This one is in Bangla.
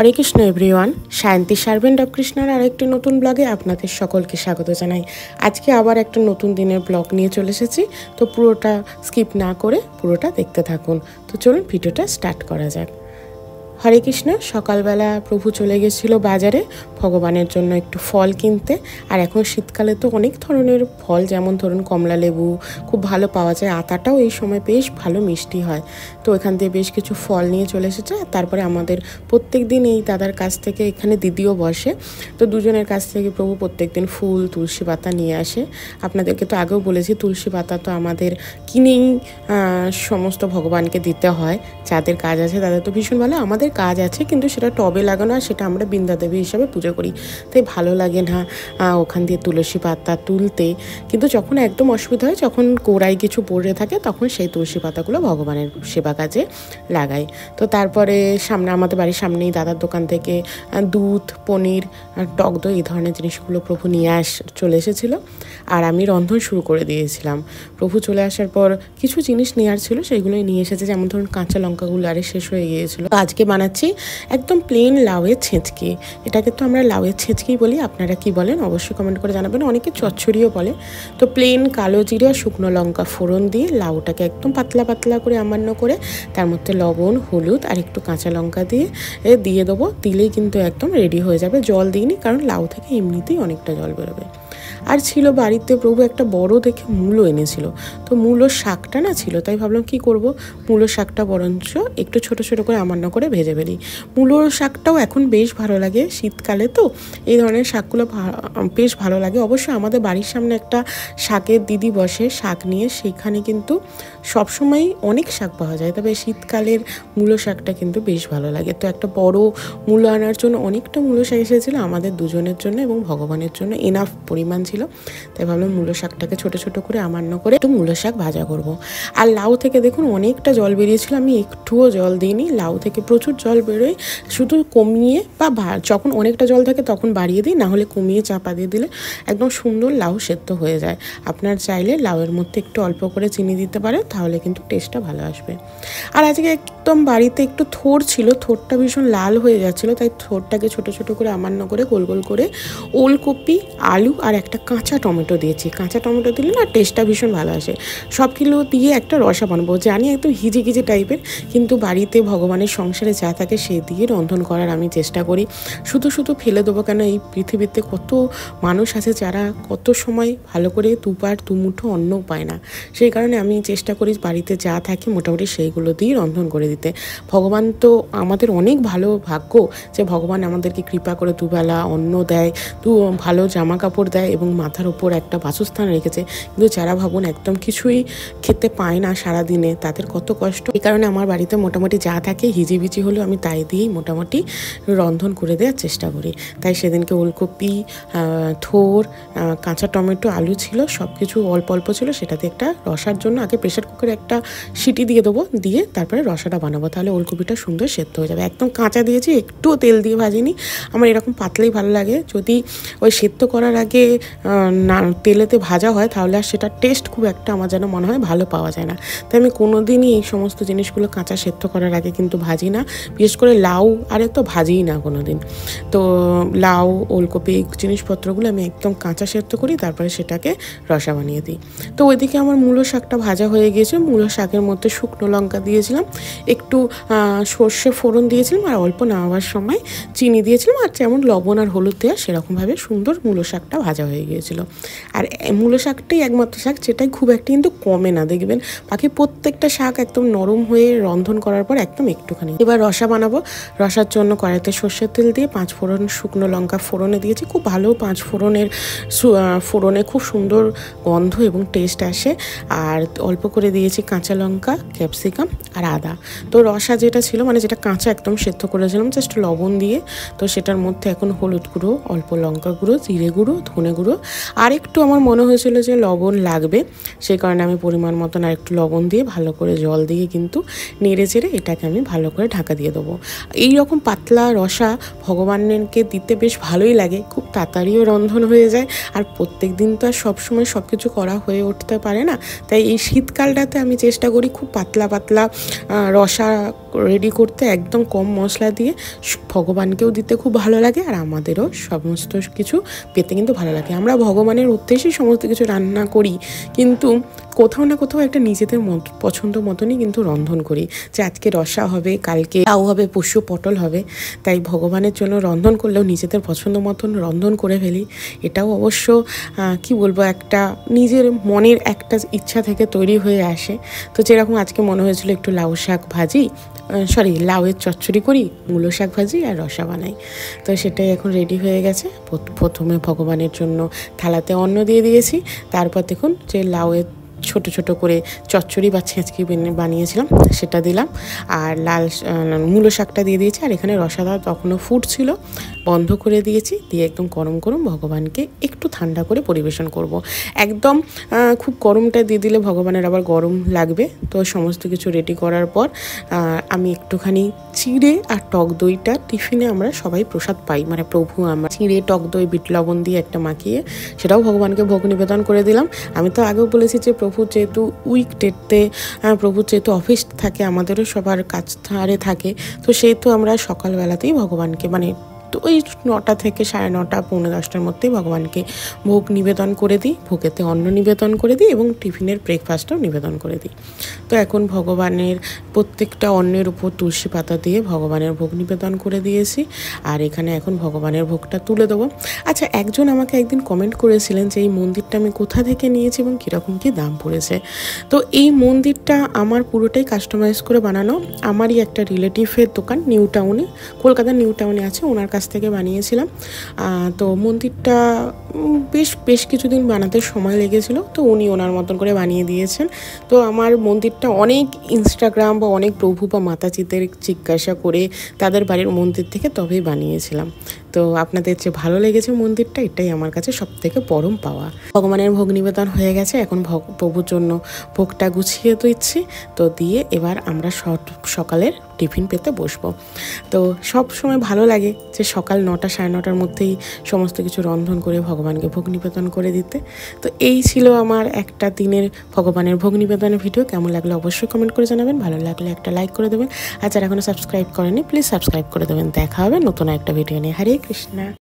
হরে কৃষ্ণ এভরিওয়ান, শান্তি সার্ভেন্ট অফ কৃষ্ণার আরেকটি নতুন ব্লগে আপনাদের সকলকে স্বাগত জানাই। আজকে আবার একটা নতুন দিনের ব্লগ নিয়ে চলে এসেছি। তো পুরোটা স্কিপ না করে পুরোটা দেখতে থাকুন। তো চলুন ভিডিওটা স্টার্ট করা যাক। হরে কৃষ্ণ। সকালবেলা প্রভু চলে গেছিলো বাজারে ভগবানের জন্য একটু ফল কিনতে। আর এখন শীতকালে তো অনেক ধরনের ফল, যেমন ধরুন কমলা লেবু খুব ভালো পাওয়া যায়, আতাটাও এই সময় বেশ ভালো মিষ্টি হয়। তো এখান থেকে বেশ কিছু ফল নিয়ে চলে এসেছে। আর তারপরে আমাদের প্রত্যেক দিন এই দাদার কাছ থেকে, এখানে দিদিও বসে, তো দুজনের কাছ থেকে প্রভু প্রত্যেক দিন ফুল, তুলসী পাতা নিয়ে আসে। আপনাদেরকে তো আগেও বলেছি, তুলসী পাতা তো আমাদের কিনেই সমস্ত ভগবানকে দিতে হয়। যাদের কাজ আছে তাদের তো ভীষণ ভালো, আমাদের কাজ আছে কিন্তু সেটা টবে লাগানো, আর সেটা আমরা বৃন্দা দেবী হিসাবে পুজো করি, তাই ভালো লাগে না ওখান দিয়ে তুলসী পাতা তুলতে। কিন্তু যখন একদম অসুবিধা হয়, যখন কোড়াই কিছু পড়ে থাকে, তখন সেই তুলসী পাতাগুলো ভগবানের সেবা কাজে লাগাই। তো তারপরে আমাদের বাড়ির সামনেই দাদার দোকান থেকে দুধ, পনির, টক দই, এই ধরনের জিনিসগুলো প্রভু নিয়ে চলে এসেছিলো। আর আমি রন্ধন শুরু করে দিয়েছিলাম। প্রভু চলে আসার পর কিছু জিনিস নেওয়ার ছিল, সেইগুলোই নিয়ে এসেছে, যেমন ধরুন কাঁচা লঙ্কাগুলো আরে শেষ হয়ে গিয়েছিলো। আজকে বানাচ্ছি একদম প্লেন লাউয়ের ছেঁচকি। এটাকে তো আমরা লাউয়ের ছেঁচকি বলি, আপনারা কি বলেন অবশ্যই কমেন্ট করে জানাবেন। অনেকে চচ্চড়িও বলে। তো প্লেন কালো জিরে আর শুকনো লঙ্কা ফোড়ন দিয়ে লাউটাকে একদম পাতলা পাতলা করে আমান্য করে, তার মধ্যে লবণ, হলুদ আর একটু কাঁচা লঙ্কা দিয়ে দেবো। দিলেই কিন্তু একদম রেডি হয়ে যাবে। জল দিইনি, কারণ লাউ থেকে এমনিতেই অনেকটা জল বেরোবে। আর ছিল বাড়িতে প্রভু একটা বড় দেখে মূলো এনেছিল। তো মূলো শাকটা না ছিল, তাই ভাবলাম কি করব, মূলো শাকটা বরঞ্চ একটু ছোট ছোট করে আমান্য করে ভেজে ফেলি। মূলোর শাকটাও এখন বেশ ভালো লাগে, শীতকালে তো এই ধরনের শাকগুলো বেশ ভালো লাগে। অবশ্যই আমাদের বাড়ির সামনে একটা শাকের দিদি বসে শাক নিয়ে, সেইখানে কিন্তু সবসময় অনেক শাক পাওয়া যায়, তবে শীতকালের মূলো শাকটা কিন্তু বেশ ভালো লাগে। তো একটা বড় মূলো আনার জন্য অনেকটা মূলো শাক এসেছিলো আমাদের দুজনের জন্য এবং ভগবানের জন্য, এনাফ পরিমাণ ছিল। তাই ভাবলাম মূলো শাকটাকে ছোট ছোট করে আমান্য করে একটু মূলো শাক ভাজা করব। আর লাউ থেকে দেখুন অনেকটা জল বেরিয়েছিল, আমি একটুও জল দিইনি। লাউ থেকে প্রচুর জল বেরোয়, শুধু কমিয়ে বা যখন অনেকটা জল থাকে তখন বাড়িয়ে দিই, না হলে কমিয়ে চাপা দিয়ে দিলে একদম সুন্দর লাউ সেদ্ধ হয়ে যায়। আপনার চাইলে লাউয়ের মধ্যে একটু অল্প করে চিনি দিতে পারেন, তাহলে কিন্তু টেস্টটা ভালো আসবে। আর আজকে একদম বাড়িতে একটু থোড় ছিল, থোড়টা ভীষণ লাল হয়ে যাচ্ছিলো, তাই থোড়টাকে ছোট ছোট করে আমান্য করে গোল গোল করে ওলকপি, আলু আর একটা কাঁচা টমেটো দিয়েছি। কাঁচা টমেটো দিলে না টেস্টটা ভীষণ ভালো আসে। সবগুলো দিয়ে একটা রসা বানাবো, জানি একদম হিজি গিজি টাইপের, কিন্তু বাড়িতে ভগবানের সংসারে যা থাকে সে দিয়ে রন্ধন করার আমি চেষ্টা করি। শুধু শুধু ফেলে দেবো কেন, এই পৃথিবীতে কত মানুষ আছে যারা কত সময় ভালো করে দুবার দুমুঠো অন্নও পায় না। সেই কারণে আমি চেষ্টা করি বাড়িতে যা থাকে মোটামুটি সেইগুলো দিয়ে রন্ধন করে দিতে। ভগবান তো আমাদের অনেক ভালো ভাগ্য যে ভগবান আমাদেরকে কৃপা করে দুবেলা অন্ন দেয়, ভালো জামা কাপড় দেয় এবং মাথার উপর একটা বাসস্থান রেখেছে। কিন্তু যারা ভাবুন একদম কিছুই খেতে পায় না সারাদিনে, তাদের কত কষ্ট। এই কারণে আমার বাড়িতে মোটামুটি যা থাকে হিজিবিজি হলেও আমি তাই দিয়েই মোটামুটি রন্ধন করে দেওয়ার চেষ্টা করি। তাই সেদিনকে ওলকপি, থোড়, কাঁচা টমেটো, আলু ছিল, সব কিছু অল্প অল্প ছিল। সেটাতে একটা রসার জন্য আগে প্রেশার কুকারে একটা সিটি দিয়ে দেবো, দিয়ে তারপরে রসাটা বানাবো, তাহলে ওলকপিটা সুন্দর সেদ্ধ হয়ে যাবে। একদম কাঁচা দিয়েছি, একটুও তেল দিয়ে ভাজিনি। আমার এরকম পাতলাই ভালো লাগে। যদি ওই সেদ্ধ করার আগে না তেলেতে ভাজা হয়, তাহলে আর সেটা টেস্ট খুব একটা আমার যেন মনে হয় ভালো পাওয়া যায় না। তাই আমি কোনোদিনই এই সমস্ত জিনিসগুলো কাঁচা সেদ্ধ করার আগে কিন্তু ভাজি না। বিশেষ করে লাউ আরে তো ভাজিই না কোনো দিন। তো লাউ, ওলকপি এই জিনিসপত্রগুলো আমি একদম কাঁচা সেদ্ধ করি, তারপরে সেটাকে রসা বানিয়ে দিই। তো ওইদিকে আমার মূলো শাকটা ভাজা হয়ে গিয়েছে। মূলো শাকের মধ্যে শুকনো লঙ্কা দিয়েছিলাম, একটু সর্ষে ফোড়ন দিয়েছিলাম, আর অল্প নামাবার সময় চিনি দিয়েছিলাম। আর যেমন লবণ আর হলুদ দেওয়া সেরকমভাবে সুন্দর মূলো শাকটা ভাজা হয়ে গিয়েছিল। আর মূলো শাকটাই একমাত্র শাক যেটাই খুব একটা কিন্তু কমে না, দেখবেন বাকি প্রত্যেকটা শাক একদম নরম হয়ে রন্ধন করার পর একদম একটুখানি। এবার রসা বানাবো। রসার জন্য কড়াইতে সর্ষের তেল দিয়ে 5 ফোড়ন শুকনো লঙ্কা ফোড়নে দিয়েছি। খুব ভালো 5 ফোড়নে খুব সুন্দর গন্ধ এবং টেস্ট আসে। আর অল্প করে দিয়েছি কাঁচা লঙ্কা, ক্যাপসিকাম আর আদা। তো রসা যেটা ছিল, মানে যেটা কাঁচা একদম সেদ্ধ করেছিলাম জাস্ট লবণ দিয়ে, তো সেটার মধ্যে এখন হলুদ গুঁড়ো, অল্প লঙ্কা গুঁড়ো, জিরে গুঁড়ো, ধনে গুঁড়ো, আর একটু আমার মনে হয়েছিল যে লবণ লাগবে, সেই কারণে আমি পরিমাণ মতন আর একটু লবণ দিয়ে ভালো করে জল দিয়ে কিন্তু নেড়ে চেড়ে এটাকে আমি ভালো করে ঢাকা দিয়ে দেবো। এই রকম পাতলা রসা ভগবানকে দিতে বেশ ভালোই লাগে, খুব তাড়াতাড়িও রন্ধন হয়ে যায়। আর প্রত্যেক দিন তো আর সবসময় সব কিছু করা হয়ে উঠতে পারে না, তাই এই শীতকালটাতে আমি চেষ্টা করি খুব পাতলা পাতলা রসা রেডি করতে, একদম কম মশলা দিয়ে। ভগবানকেও দিতে খুব ভালো লাগে আর আমাদেরও সমস্ত কিছু পেতে কিন্তু ভালো লাগে। আমরা ভগবানের উদ্দেশ্যেই সমস্ত কিছু রান্না করি, কিন্তু কোথাও না কোথাও একটা নিজেদের পছন্দ মতনই কিন্তু রন্ধন করি, যে আজকে রসা হবে, কালকে লাউ হবে, পরশু পটল হবে। তাই ভগবানের জন্য রন্ধন করলেও নিজেদের পছন্দ মতন রন্ধন করে ফেলি। এটাও অবশ্য কি বলবো, একটা নিজের মনের একটা ইচ্ছা থেকে তৈরি হয়ে আসে। তো যেরকম আজকে মনে হয়েছিল একটু লাউ শাক ভাজি, লাউয়ের চচ্চড়ি করি, মূলো শাক ভাজি আর রসা বানাই। তো সেটাই এখন রেডি হয়ে গেছে। প্রথমে ভগবানের জন্য থালাতে অন্ন দিয়ে দিয়েছি, তারপর দেখুন যে লাউয়ের ছোট ছোট করে চচ্চড়ি বা ছেঁচকি বানিয়েছিলাম সেটা দিলাম, আর মূলো শাকটা দিয়ে দিয়েছি। আর এখানে রসাদা তখনও ফুটছিল, বন্ধ করে দিয়েছি, দিয়ে একদম গরম গরম ভগবানকে একটু ঠান্ডা করে পরিবেশন করব। একদম খুব গরমটা দিয়ে দিলে ভগবানের আবার গরম লাগবে। তো সমস্ত কিছু রেডি করার পর আমি একটুখানি চিড়ে আর টক দইটা টিফিনে আমরা সবাই প্রসাদ পাই, মানে প্রভু আমরা চিড়ে টক দই বিট লবণ দিয়ে একটা মাখিয়ে সেটাও ভগবানকে ভোগ নিবেদন করে দিলাম। আমি তো আগেও বলেছি যে প্রভু যেহেতু উইকডেতে প্রভুর যেহেতু অফিস থাকে, আমাদেরও সবার কাজ ধারে থাকে, তো সেহেতু আমরা সকালবেলাতেই ভগবানকে মানে তো ওই 9টা থেকে 9:30 পৌনে 10টার মধ্যেই ভগবানকে ভোগ নিবেদন করে দিই, ভোগেতে অন্ন নিবেদন করে দিই এবং টিফিনের ব্রেকফাস্টও নিবেদন করে দিই। তো এখন ভগবানের প্রত্যেকটা অন্নের উপর তুলসী পাতা দিয়ে ভগবানের ভোগ নিবেদন করে দিয়েছি, আর এখানে এখন ভগবানের ভোগটা তুলে দেবো। আচ্ছা, একজন আমাকে একদিন কমেন্ট করেছিলেন যে এই মন্দিরটা আমি কোথা থেকে নিয়েছি এবং কীরকম কী দাম পড়েছে। তো এই মন্দিরটা আমার পুরোটাই কাস্টমাইজ করে বানানো, আমারই একটা রিলেটিভের দোকান নিউ টাউনে, কলকাতার নিউ টাউনে আছে, ওনার কাছ থেকে বানিয়েছিলাম। তো মন্দিরটা বেশ কিছুদিন বানাতে সময় লেগেছিল, তো উনি ওনার মতন করে বানিয়ে দিয়েছেন। তো আমার মন্দিরটা অনেক ইনস্টাগ্রাম বা অনেক প্রভু বা মাতাজিদের জিজ্ঞাসা করে তাদের বাড়ির মন্দির থেকে তবেই বানিয়েছিলাম। তো আপনাদের যে ভালো লেগেছে মন্দিরটা, এটাই আমার কাছে সবথেকে পরম পাওয়া। ভগবানের ভোগ নিবেদন হয়ে গেছে, এখন প্রভুর জন্য ভোগটা গুছিয়ে দিচ্ছি। তো দিয়ে এবার আমরা সকালের টিফিন পেতে বসবো। তো সব সময় ভালো লাগে যে সকাল 9টা 9:30টার মধ্যেই সমস্ত কিছু রন্ধন করে ভগবানকে ভোগ নিবেদন করে দিতে। তো এই ছিল আমার একটা দিনের ভগবানের ভোগ নিবেদনের ভিডিও। কেমন লাগলো অবশ্যই কমেন্ট করে জানাবেন, ভালো লাগলে একটা লাইক করে দেবেন, আর যারা এখনো সাবস্ক্রাইব করেনি প্লিজ সাবস্ক্রাইব করে দেবেন। দেখা হবে নতুন একটা ভিডিও নিয়ে। হরে কৃষ্ণা।